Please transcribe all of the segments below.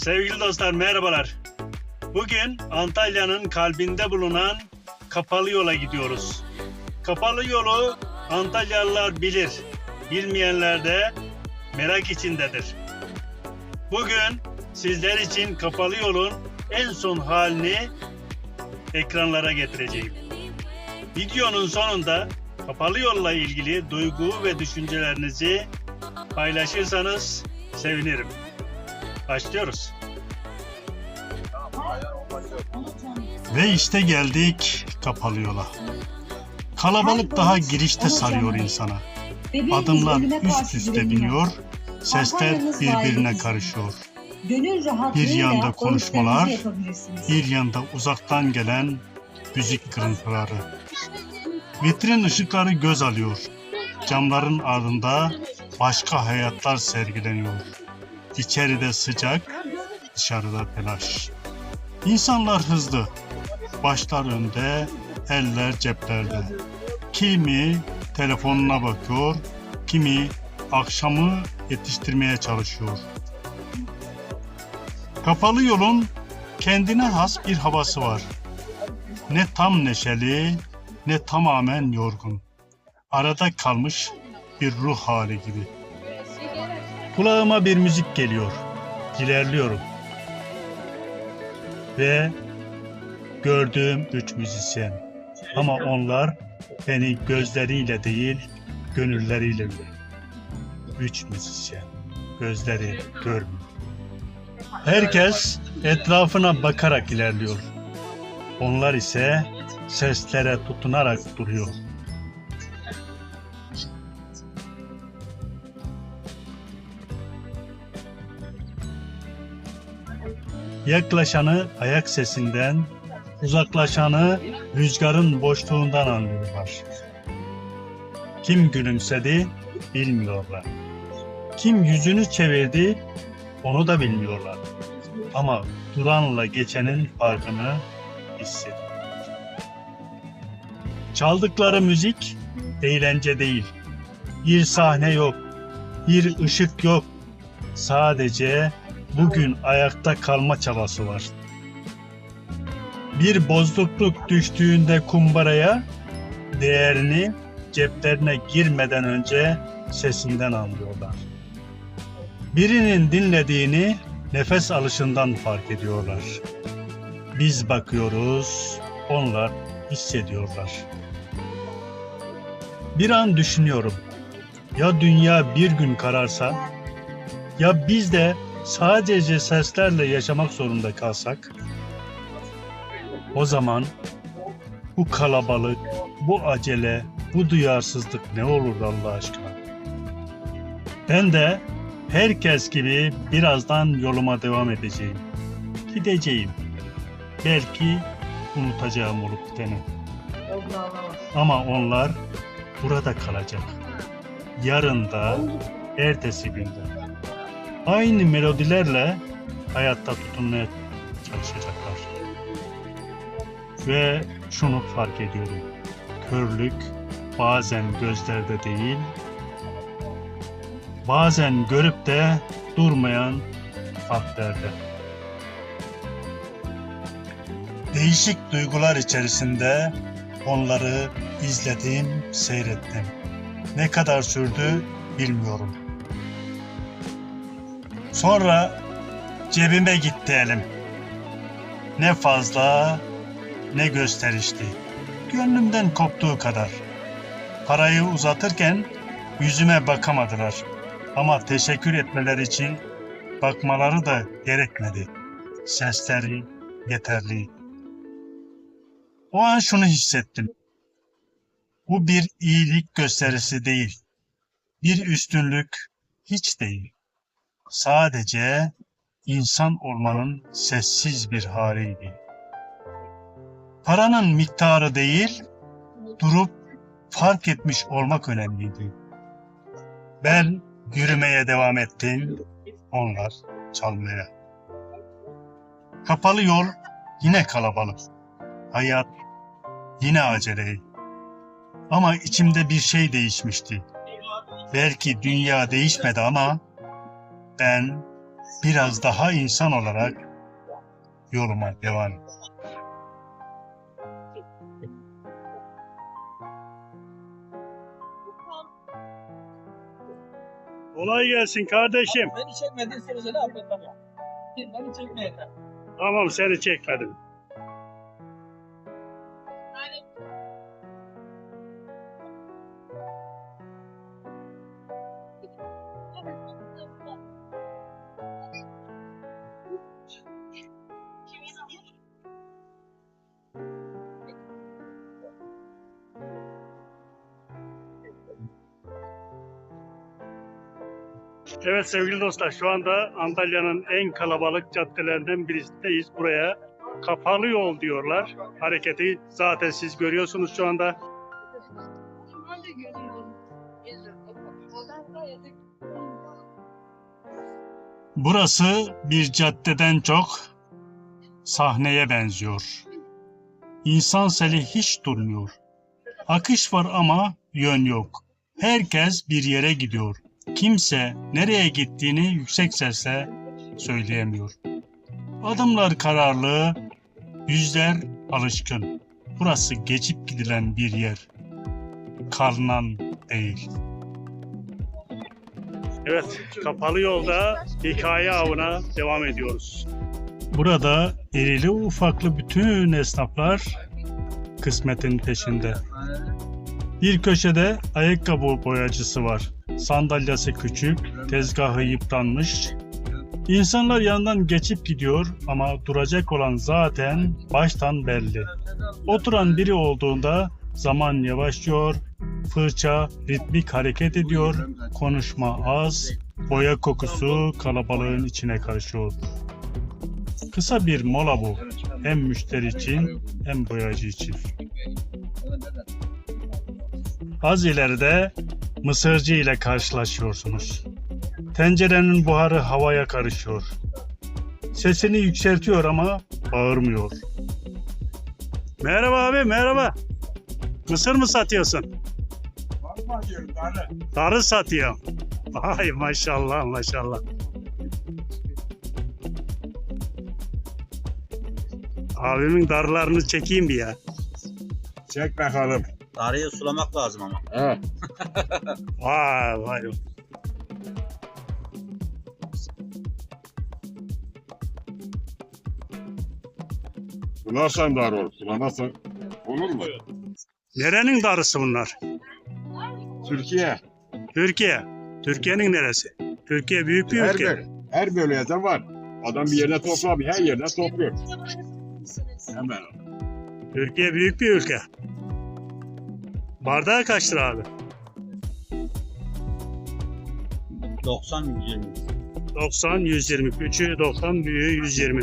Sevgili dostlar merhabalar. Bugün Antalya'nın kalbinde bulunan Kapalı Yol'a gidiyoruz. Kapalı Yol'u Antalyalılar bilir, bilmeyenler de merak içindedir. Bugün sizler için Kapalı Yol'un en son halini ekranlara getireceğim. Videonun sonunda Kapalı Yol'la ilgili duygu ve düşüncelerinizi paylaşırsanız sevinirim. Başlıyoruz. Ve işte geldik Kapalı Yol'a. Kalabalık daha girişte sarıyor insana. Adımlar üst üste biniyor, sesler birbirine karışıyor. Bir yanda konuşmalar, bir yanda uzaktan gelen müzik kırıntıları. Vitrin ışıkları göz alıyor. Camların ardında başka hayatlar sergileniyor. İçeride sıcak, dışarıda telaş. İnsanlar hızlı, başlar önde, eller ceplerde. Kimi telefonuna bakıyor, kimi akşamı yetiştirmeye çalışıyor. Kapalı Yol'un kendine has bir havası var. Ne tam neşeli, ne tamamen yorgun. Arada kalmış bir ruh hali gibi. Kulağıma bir müzik geliyor. İlerliyorum. Ve gördüğüm 3 müzisyen. Ama onlar beni gözleriyle değil, gönülleriyle görüyor. 3 müzisyen. Gözleri görmüyor. Herkes etrafına bakarak ilerliyor. Onlar ise seslere tutunarak duruyor. Yaklaşanı ayak sesinden, uzaklaşanı rüzgarın boşluğundan anlıyorlar. Kim gülümsedi bilmiyorlar. Kim yüzünü çevirdi onu da bilmiyorlar. Ama duranla geçenin farkını hissediyor. Çaldıkları müzik eğlence değil. Bir sahne yok, bir ışık yok. Sadece bugün ayakta kalma çabası var. Bir bozukluk düştüğünde kumbaraya, değerini ceplerine girmeden önce sesinden anlıyorlar. Birinin dinlediğini nefes alışından fark ediyorlar. Biz bakıyoruz, onlar hissediyorlar. Bir an düşünüyorum. Ya dünya bir gün kararsa, ya biz de sadece seslerle yaşamak zorunda kalsak, o zaman bu kalabalık, bu acele, bu duyarsızlık ne olurdu Allah aşkına? Ben de herkes gibi birazdan yoluma devam edeceğim. Gideceğim. Belki unutacağım olup biteni. Ama onlar burada kalacak. Yarın da, ertesi günde. Aynı melodilerle hayatta tutunmaya çalışacaklar. Ve şunu fark ediyorum. Körlük bazen gözlerde değil, bazen görüp de durmayan kalplerde. Değişik duygular içerisinde onları izledim, seyrettim. Ne kadar sürdü bilmiyorum. Sonra cebime gitti elim. Ne fazla ne gösterişli. Gönlümden koptuğu kadar. Parayı uzatırken yüzüme bakamadılar. Ama teşekkür etmeler için bakmaları da gerekmedi. Sesleri yeterli. O an şunu hissettim. Bu bir iyilik gösterisi değil. Bir üstünlük hiç değil. Sadece insan olmanın sessiz bir haliydi. Paranın miktarı değil, durup fark etmiş olmak önemliydi. Ben yürümeye devam ettim, onlar çalmaya. Kapalı yol yine kalabalık. Hayat yine acele. Ama içimde bir şey değişmişti. Belki dünya değişmedi ama ben biraz daha insan olarak yoluma devam ediyorum. Kolay gelsin kardeşim. Beni çekmediğin sürece ne yapacağım ya? Beni çekmeyin. Tamam, seni çekmedim. Evet sevgili dostlar, şu anda Antalya'nın en kalabalık caddelerinden birisindeyiz. Buraya kapalı yol diyorlar. Hareketi zaten siz görüyorsunuz şu anda. Burası bir caddeden çok sahneye benziyor. İnsan seli hiç durmuyor. Akış var ama yön yok. Herkes bir yere gidiyor. Kimse nereye gittiğini yüksek sesle söyleyemiyor. Adımlar kararlı, yüzler alışkın. Burası geçip gidilen bir yer. Kalınan değil. Evet, kapalı yolda hikaye avına devam ediyoruz. Burada irili ufaklı bütün esnaflar kısmetin peşinde. Bir köşede ayakkabı boyacısı var. Sandalyesi küçük, tezgahı yıpranmış. İnsanlar yandan geçip gidiyor ama duracak olan zaten baştan belli. Oturan biri olduğunda zaman yavaşlıyor, fırça ritmik hareket ediyor, konuşma az, boya kokusu kalabalığın içine karışıyor. Kısa bir mola bu, hem müşteri için hem boyacı için. Az ileride mısırcı ile karşılaşıyorsunuz. Tencerenin buharı havaya karışıyor. Sesini yükseltiyor ama bağırmıyor. Merhaba abi, merhaba. Mısır mı satıyorsun? Darı satıyor. Ay maşallah maşallah. Abimin darlarını çekeyim bir ya. Çek bakalım. Darıyı sulamak lazım ama. Evet. Vay vay. Sularsan dar olur. Sulamazsan olur mu? Nerenin darısı bunlar? Türkiye. Türkiye. Türkiye'nin neresi? Türkiye büyük bir Her, ülke. her bölgede var. Adam bir yerine toplamıyor. Her yerine topluyor. Hemen. Türkiye büyük bir ülke. Bardağı kaç lira abi? 90-120. 90, 120. Küçüğü 90, büyüğü 120.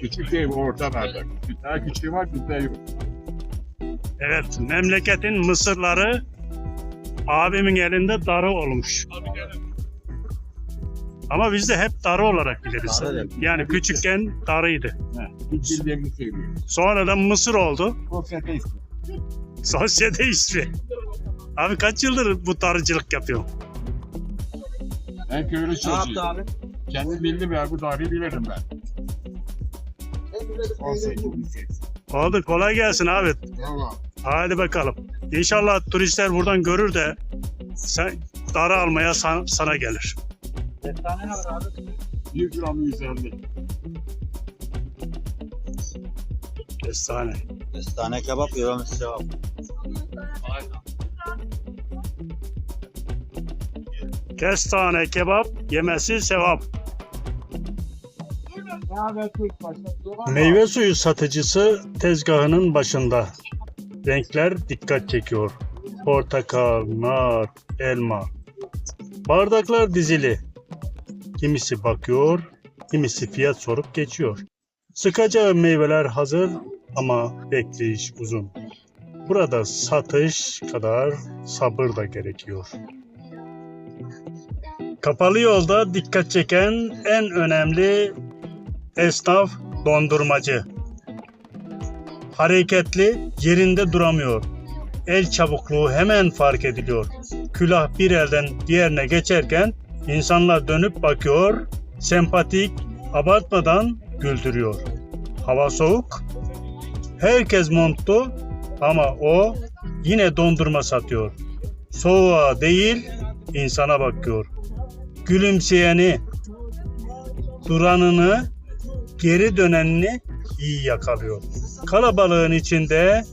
Küçük değil, orta bardak. Bir tane küçüğü var, bir tane yok. Evet, memleketin mısırları abimin elinde darı olmuş. Ama biz de hep darı olarak biliriz. Darı. Yani küçükken darıydı. Hiç bildiğimi söylüyor. Sonradan mısır oldu. Sosyete ismi. Sosyete ismi. Abi kaç yıldır bu darıcılık yapıyor? Ben köylü Ne yaptı çocuğuyum. abi? Kendim bildim ya, bu tarihi bilirim ben. 18. Oldu, kolay gelsin abi. Tamam. Hadi bakalım. İnşallah turistler buradan görür de sen darı almaya sana gelir. Kestane ne var abi? 1 gram 150. Kestane. Kestane kebap, yiyormuş cevap. Kestane kebap yemesi sevap. Meyve suyu satıcısı tezgahının başında. Renkler dikkat çekiyor. Portakal, nar, elma. Bardaklar dizili. Kimisi bakıyor, kimisi fiyat sorup geçiyor. Sıkacağı meyveler hazır ama bekleyiş uzun. Burada satış kadar sabır da gerekiyor. Kapalı yolda dikkat çeken en önemli esnaf dondurmacı. Hareketli, yerinde duramıyor. El çabukluğu hemen fark ediliyor. Külah bir elden diğerine geçerken İnsanlar dönüp bakıyor, sempatik, abartmadan güldürüyor. Hava soğuk, herkes montlu ama o yine dondurma satıyor. Soğuğa değil, insana bakıyor. Gülümseyeni, duranını, geri dönenini iyi yakalıyor. Kalabalığın içinde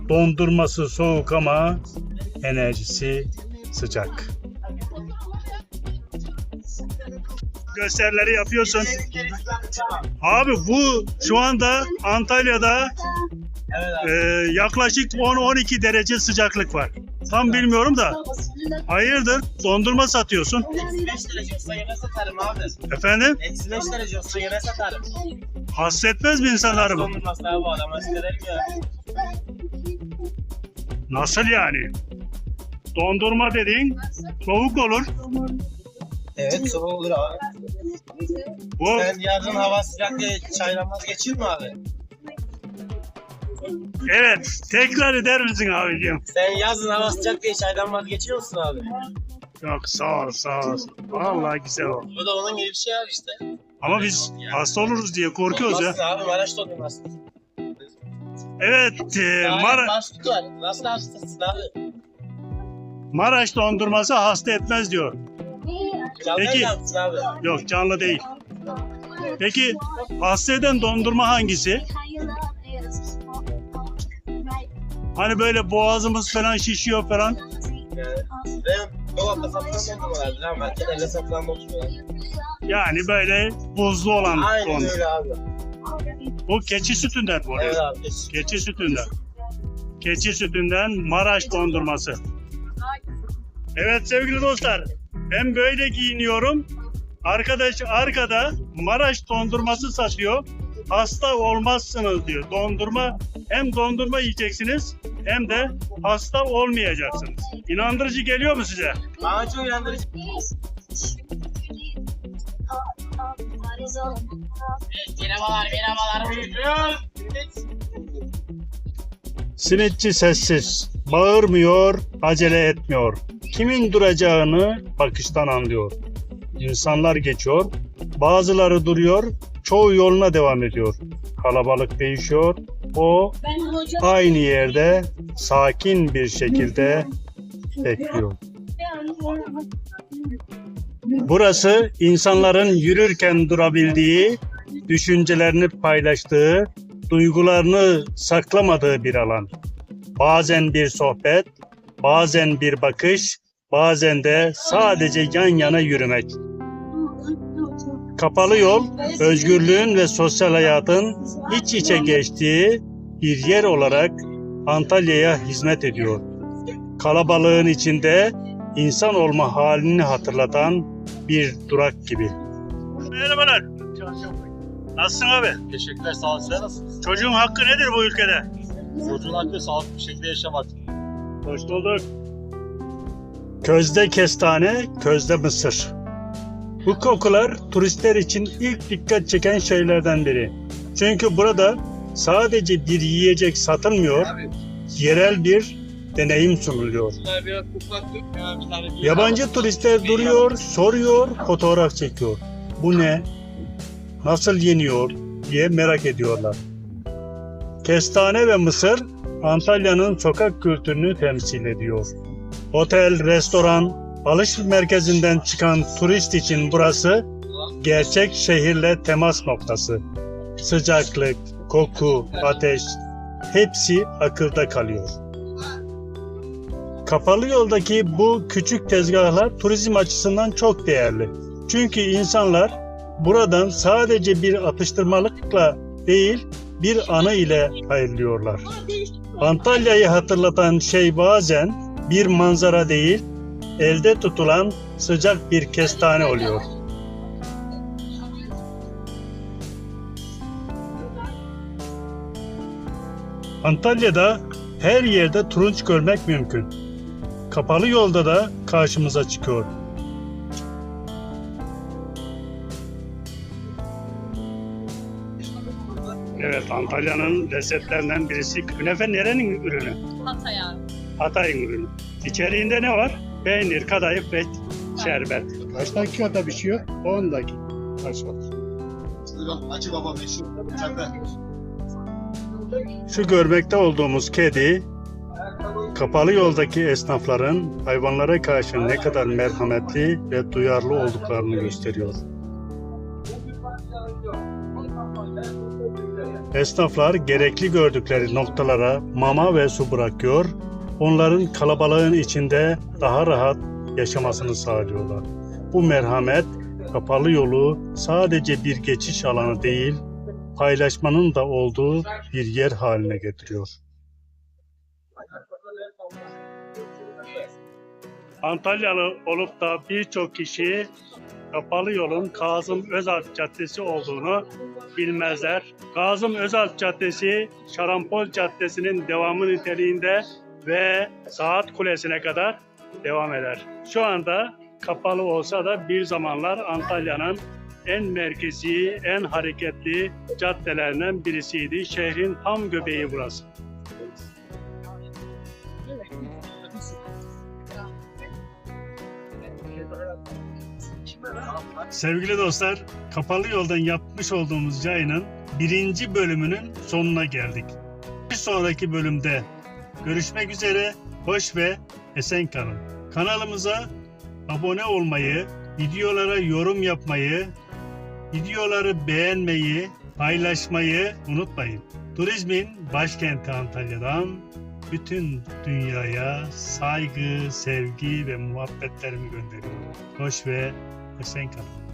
dondurması soğuk ama enerjisi sıcak. Gösterileri yapıyorsun. Abi bu şu anda Antalya'da Evet abi. yaklaşık 10-12 derece sıcaklık var. Tam bilmiyorum da. Hayırdır? Dondurma satıyorsun. Eksi 5 derece olsa yine satarım abi. Efendim? Eksi 5 derece olsa yine satarım. Hasretmez mi insanları bu? Dondurması abi bu adam eskiden ya. Nasıl yani? Dondurma dediğin soğuk olur. Evet soğuk olur abi. Bu Sen yazın hava sıcak diye çaydan vazgeçiyor mu abi? evet. Tekrar eder misin abiciğim? Sen yazın hava sıcak diye çaydan vazgeçiyor musun abi? Yok sağ ol sağ ol. Vallahi güzel oldu. Bu da onun gibi bir şey abi işte. Ama biz hasta oluruz diye korkuyoruz ya. Nasıl abi Maraş dondurması? Evet Başlık var. Nasıl hastasın abi? Maraş dondurması hasta etmez diyor. Peki. Peki. Abi. Yok canlı değil. Peki hasta eden dondurma hangisi? Hani böyle boğazımız falan şişiyor falan. Ben dolapta satılan dondurmalardır ama ben elle satılan dondurmalar. Yani böyle buzlu olan Aynen dondurma. öyle abi. Bu keçi sütünden bu. Evet abi. Keçi sütünden. Keçi sütünden Maraş dondurması. Evet sevgili dostlar. Ben böyle giyiniyorum. Arkadaş arkada Maraş dondurması satıyor. Hasta olmazsınız diyor. Dondurma hem dondurma yiyeceksiniz hem de hasta olmayacaksınız. İnandırıcı geliyor mu size? Bana çok inandırıcı. Merhabalar. Simitçi sessiz, bağırmıyor, acele etmiyor. Kimin duracağını bakıştan anlıyor. İnsanlar geçiyor, bazıları duruyor, çoğu yoluna devam ediyor. Kalabalık değişiyor, o aynı yerde sakin bir şekilde bekliyor. Burası insanların yürürken durabildiği, düşüncelerini paylaştığı, duygularını saklamadığı bir alan. Bazen bir sohbet, bazen bir bakış, bazen de sadece yan yana yürümek. Kapalı yol, özgürlüğün ve sosyal hayatın iç içe geçtiği bir yer olarak Antalya'ya hizmet ediyor. Kalabalığın içinde insan olma halini hatırlatan bir durak gibi. Merhabalar. Nasılsın abi? Teşekkürler, sağ olun. Sen nasılsınız? Çocuğun hakkı nedir bu ülkede? Çocuğun hakkı sağlıklı bir şekilde yaşamak. Hoş bulduk. Közde kestane, közde mısır. Bu kokular turistler için ilk dikkat çeken şeylerden biri. Çünkü burada sadece bir yiyecek satılmıyor, yerel bir deneyim sunuluyor. Yabancı turistler duruyor, soruyor, fotoğraf çekiyor. Bu ne? Nasıl yeniyor diye merak ediyorlar. Kestane ve mısır Antalya'nın sokak kültürünü temsil ediyor. Otel, restoran, alışveriş merkezinden çıkan turist için burası gerçek şehirle temas noktası. Sıcaklık, koku, ateş hepsi akılda kalıyor. Kapalı yoldaki bu küçük tezgahlar turizm açısından çok değerli. Çünkü insanlar buradan sadece bir atıştırmalıkla değil, bir anı ile ayrılıyorlar. Antalya'yı hatırlatan şey bazen bir manzara değil, elde tutulan sıcak bir kestane oluyor. Antalya'da her yerde turunç görmek mümkün. Kapalı yolda da karşımıza çıkıyor. Evet, Antalya'nın lezzetlerinden birisi. Künefe nerenin ürünü? Hatay abi. Hatay'ın ürünü. İçeriğinde ne var? Peynir, kadayıf ve şerbet. Kaç dakikada bir şey yok? 10 dakika. Kaç oldu? Hacı Baba meşhur. Şu görmekte olduğumuz kedi, kapalı yoldaki esnafların hayvanlara karşı ne kadar merhametli ve duyarlı olduklarını gösteriyor. Esnaflar gerekli gördükleri noktalara mama ve su bırakıyor, onların kalabalığın içinde daha rahat yaşamasını sağlıyorlar. Bu merhamet, kapalı yolu sadece bir geçiş alanı değil, paylaşmanın da olduğu bir yer haline getiriyor. Antalyalı olup da birçok kişi kapalı yolun Kazım Özalp Caddesi olduğunu bilmezler. Kazım Özalp Caddesi, Şarampol Caddesi'nin devamı niteliğinde ve Saat Kulesi'ne kadar devam eder. Şu anda kapalı olsa da bir zamanlar Antalya'nın en merkezi, en hareketli caddelerinden birisiydi. Şehrin tam göbeği burası. Sevgili dostlar, kapalı yoldan yapmış olduğumuz yayının 1. bölümünün sonuna geldik. Bir sonraki bölümde görüşmek üzere, hoş ve esen kalın. Kanalımıza abone olmayı, videolara yorum yapmayı, videoları beğenmeyi, paylaşmayı unutmayın. Turizmin başkenti Antalya'dan bütün dünyaya saygı, sevgi ve muhabbetlerimi gönderiyorum. Hoş ve esen kalın.